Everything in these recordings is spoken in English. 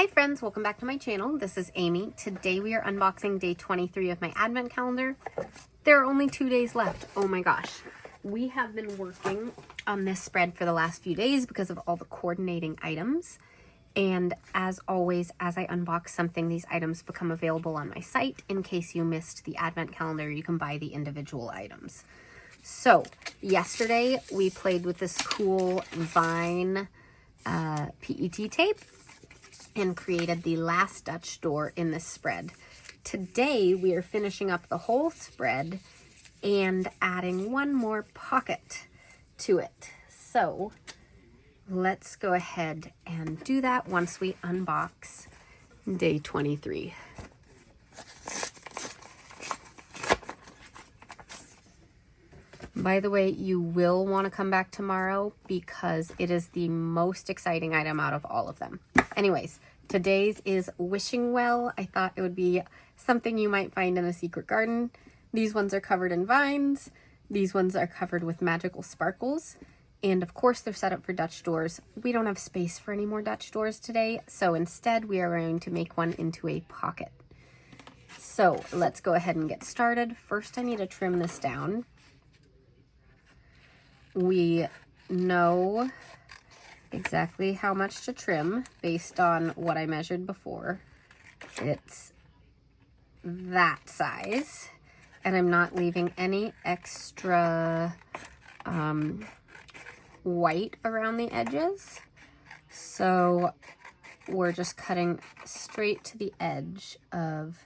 Hi friends, welcome back to my channel. This is Amy. Today we are unboxing day 23 of my advent calendar. There are only 2 days left. Oh my gosh. We have been working on this spread for the last few days because of all the coordinating items. And as always, as I unbox something, these items become available on my site. In case you missed the advent calendar, you can buy the individual items. So yesterday we played with this cool vine PET tape and created the last Dutch door in this spread. Today we are finishing up the whole spread and adding one more pocket to it. So let's go ahead and do that once we unbox day 23. By the way, you will want to come back tomorrow because it is the most exciting item out of all of them. Anyways, today's is Wishing Well. I thought it would be something you might find in a secret garden. These ones are covered in vines. These ones are covered with magical sparkles. And of course, they're set up for Dutch doors. We don't have space for any more Dutch doors today, so instead we are going to make one into a pocket. So let's go ahead and get started. First, I need to trim this down. We know exactly how much to trim based on what I measured before. It's that size, and I'm not leaving any extra white around the edges. So we're just cutting straight to the edge of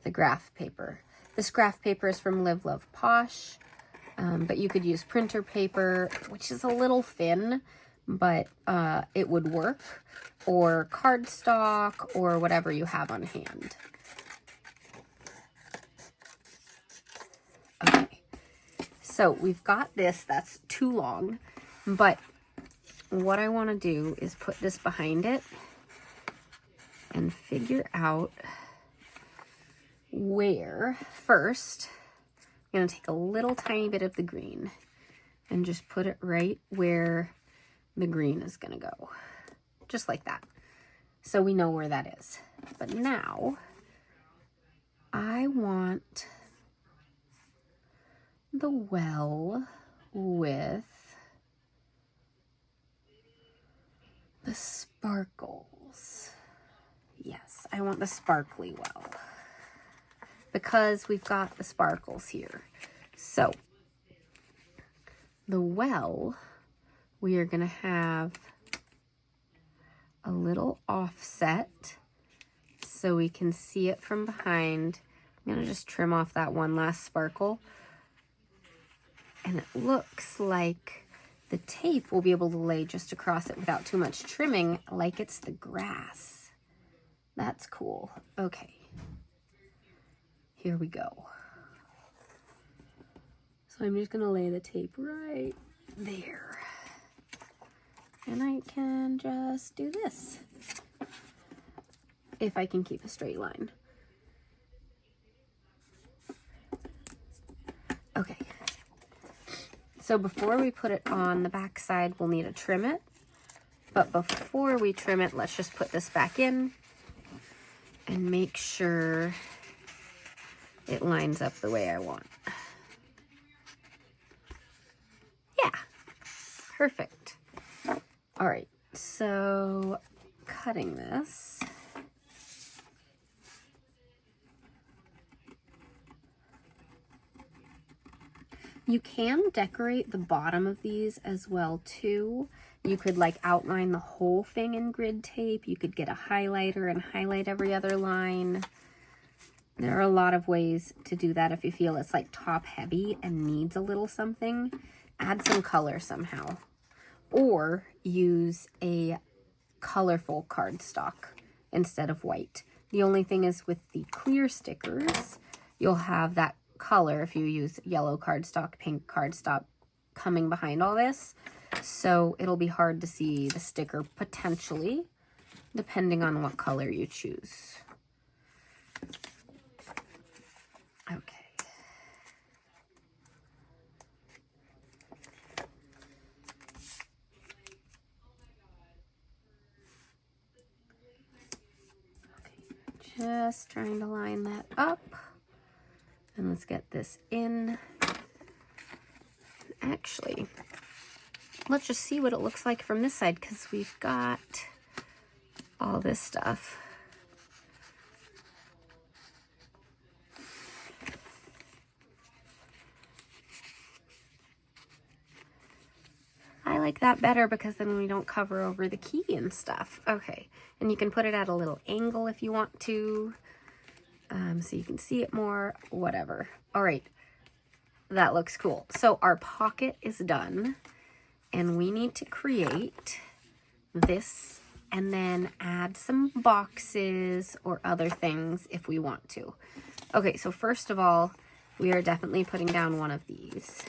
the graph paper. This graph paper is from Live Love Posh. But you could use printer paper, which is a little thin, but it would work, or cardstock, or whatever you have on hand. Okay, so we've got this. That's too long, but what I want to do is put this behind it and figure out where first. I'm going to take a little tiny bit of the green and just put it right where the green is going to go. Just like that. So we know where that is. But now I want the well with the sparkles. Yes, I want the sparkly well, because we've got the sparkles here. So the well, we are gonna have a little offset so we can see it from behind. I'm gonna just trim off that one last sparkle. And it looks like the tape will be able to lay just across it without too much trimming, like it's the grass. That's cool. Okay. Here we go. So I'm just gonna lay the tape right there. And I can just do this. If I can keep a straight line. Okay. So before we put it on the back side, we'll need to trim it. But before we trim it, let's just put this back in and make sure it lines up the way I want. Yeah, perfect. All right, so cutting this. You can decorate the bottom of these as well too. You could like outline the whole thing in grid tape. You could get a highlighter and highlight every other line. There are a lot of ways to do that if you feel it's like top heavy and needs a little something. Add some color somehow. Or use a colorful cardstock instead of white. The only thing is with the clear stickers, you'll have that color if you use yellow cardstock, pink cardstock coming behind all this. So it'll be hard to see the sticker potentially, depending on what color you choose. Okay. Just trying to line that up. And let's get this in. Actually, let's just see what it looks like from this side, because we've got all this stuff. I like that better because then we don't cover over the key and stuff. Okay, and you can put it at a little angle if you want to, so you can see it more, whatever. All right, that looks cool. So our pocket is done, and we need to create this and then add some boxes or other things if we want to. Okay, so first of all, we are definitely putting down one of these.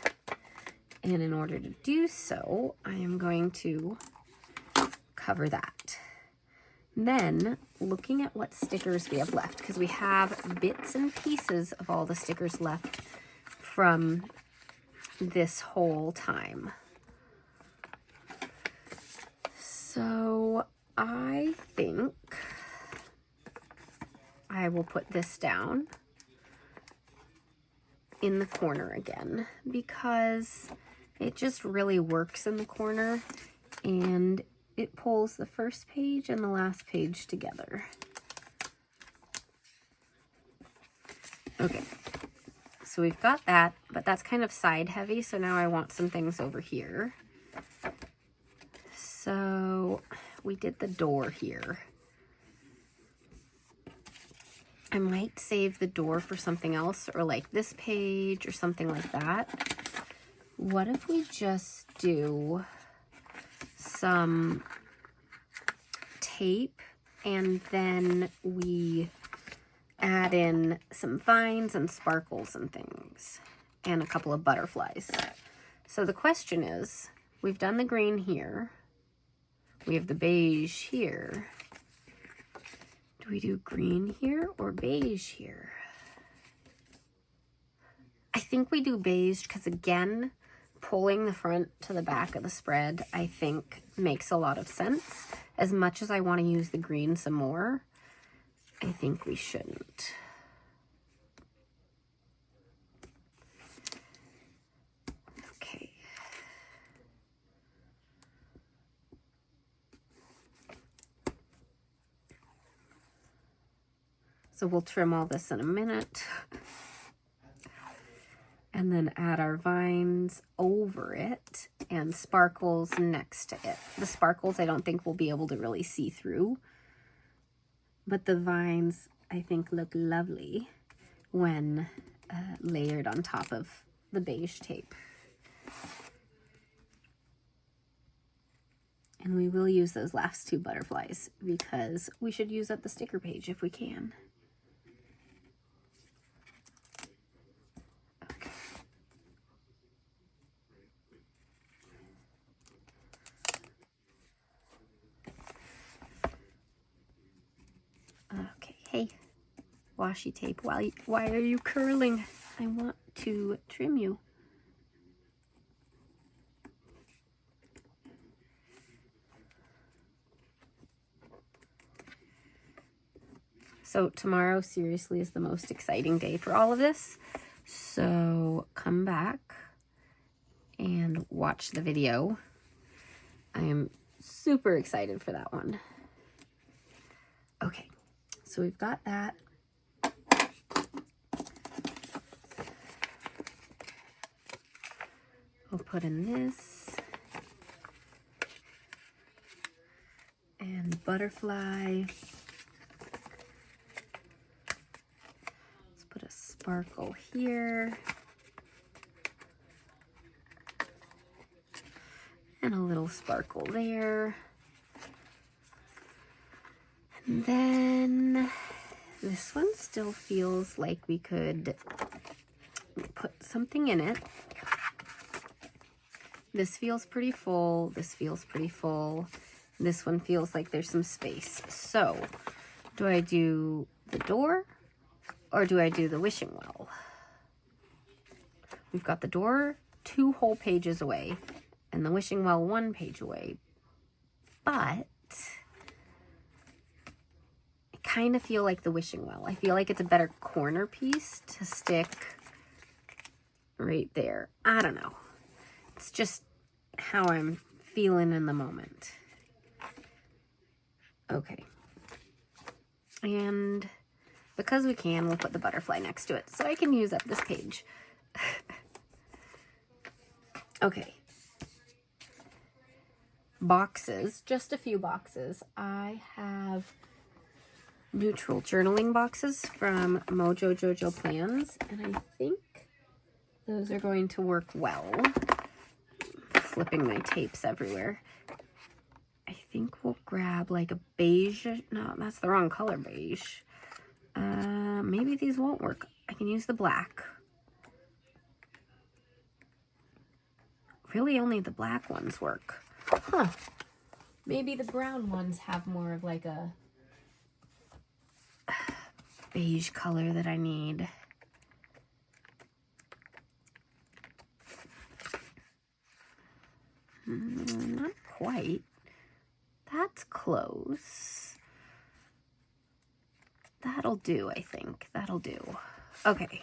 And in order to do so, I am going to cover that. Then, looking at what stickers we have left, because we have bits and pieces of all the stickers left from this whole time. So, I think I will put this down in the corner again, because it just really works in the corner, and it pulls the first page and the last page together. Okay, so we've got that, but that's kind of side heavy, so now I want some things over here. So we did the door here. I might save the door for something else, or like this page or something like that. What if we just do some tape and then we add in some vines and sparkles and things and a couple of butterflies? So the question is, we've done the green here. We have the beige here. Do we do green here or beige here? I think we do beige because, again, pulling the front to the back of the spread, I think, makes a lot of sense. As much as I want to use the green some more, I think we shouldn't. Okay. So we'll trim all this in a minute. And then add our vines over it and sparkles next to it. The sparkles I don't think we'll be able to really see through, but the vines I think look lovely when layered on top of the beige tape. And we will use those last two butterflies because we should use up the sticker page if we can. Okay, hey, washi tape, why are you curling? I want to trim you. So tomorrow seriously is the most exciting day for all of this. So come back and watch the video. I am super excited for that one. Okay, so we've got that. We'll put in this. And butterfly. Let's put a sparkle here. And a little sparkle there. And then this one still feels like we could put something in it. This feels pretty full. This feels pretty full. This one feels like there's some space. So, do I do the door or do I do the wishing well? We've got the door 2 whole pages away and the wishing well 1 page away. But kind of feel like the wishing well. I feel like it's a better corner piece to stick right there. I don't know. It's just how I'm feeling in the moment. Okay. And because we can, we'll put the butterfly next to it so I can use up this page. Okay. Boxes, just a few boxes. I have neutral journaling boxes from Mojo Jojo Plans, and I think those are going to work well. Flipping my tapes everywhere. I think we'll grab like a beige. No, that's the wrong color, beige. Maybe these won't work. I can use the black. Really, only the black ones work. Huh. Maybe the brown ones have more of like a beige color that I need. Not quite. That's close. That'll do, I think. That'll do. Okay.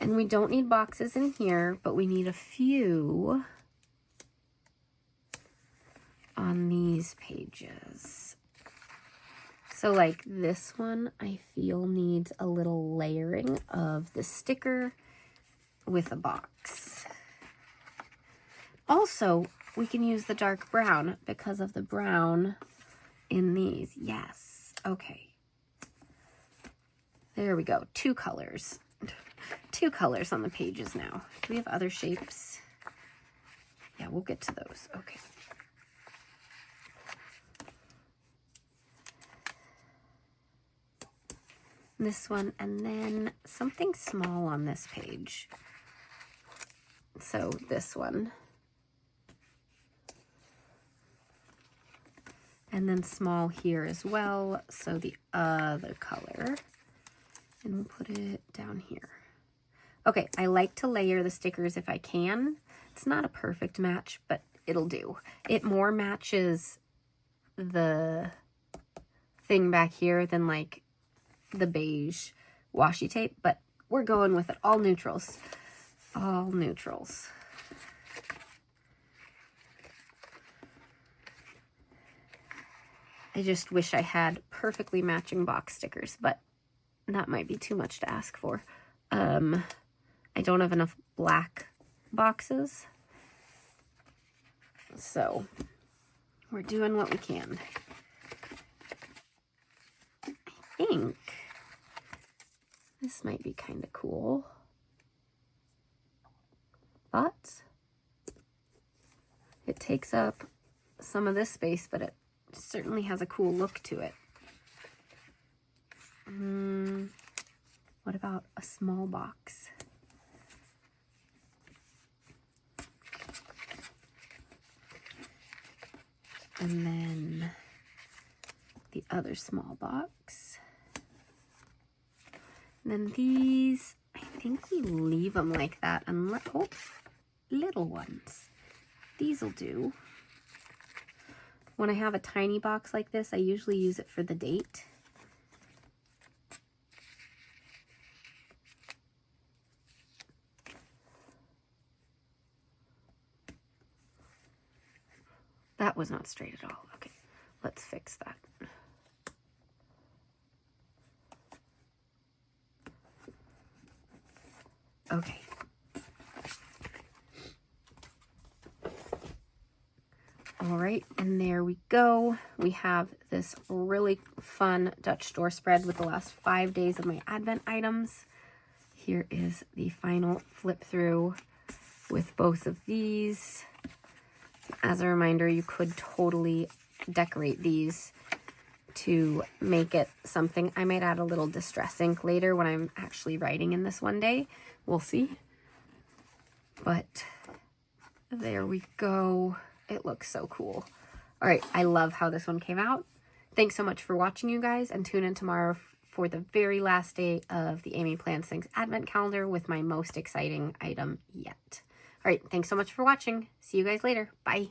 And we don't need boxes in here, but we need a few on these pages. So like this one, I feel needs a little layering of the sticker with a box. Also, we can use the dark brown because of the brown in these. Yes. Okay. There we go. Two colors. Two colors on the pages now. Do we have other shapes? Yeah, we'll get to those. Okay. This one, and then something small on this page. So this one. And then small here as well. So the other color. And we'll put it down here. Okay, I like to layer the stickers if I can. It's not a perfect match, but it'll do. It more matches the thing back here than like the beige washi tape, but we're going with it. All neutrals. All neutrals. I just wish I had perfectly matching box stickers, but that might be too much to ask for. I don't have enough black boxes, so we're doing what we can. I think this might be kind of cool. Thoughts? It takes up some of this space, but it certainly has a cool look to it. What about a small box? And then the other small box. And then these, I think we leave them like that unless, oh, little ones. These will do. When I have a tiny box like this, I usually use it for the date. That was not straight at all. Okay, let's fix that. Okay. All right, and there we go. We have this really fun Dutch store spread with the last 5 days of my Advent items. Here is the final flip through with both of these. As a reminder, you could totally decorate these to make it something. I might add a little distress ink later when I'm actually writing in this one day. We'll see. But there we go. It looks so cool. All right, I love how this one came out. Thanks so much for watching, you guys, and tune in tomorrow for the very last day of the Amy Plans Things Advent Calendar with my most exciting item yet. All right, thanks so much for watching. See you guys later. Bye.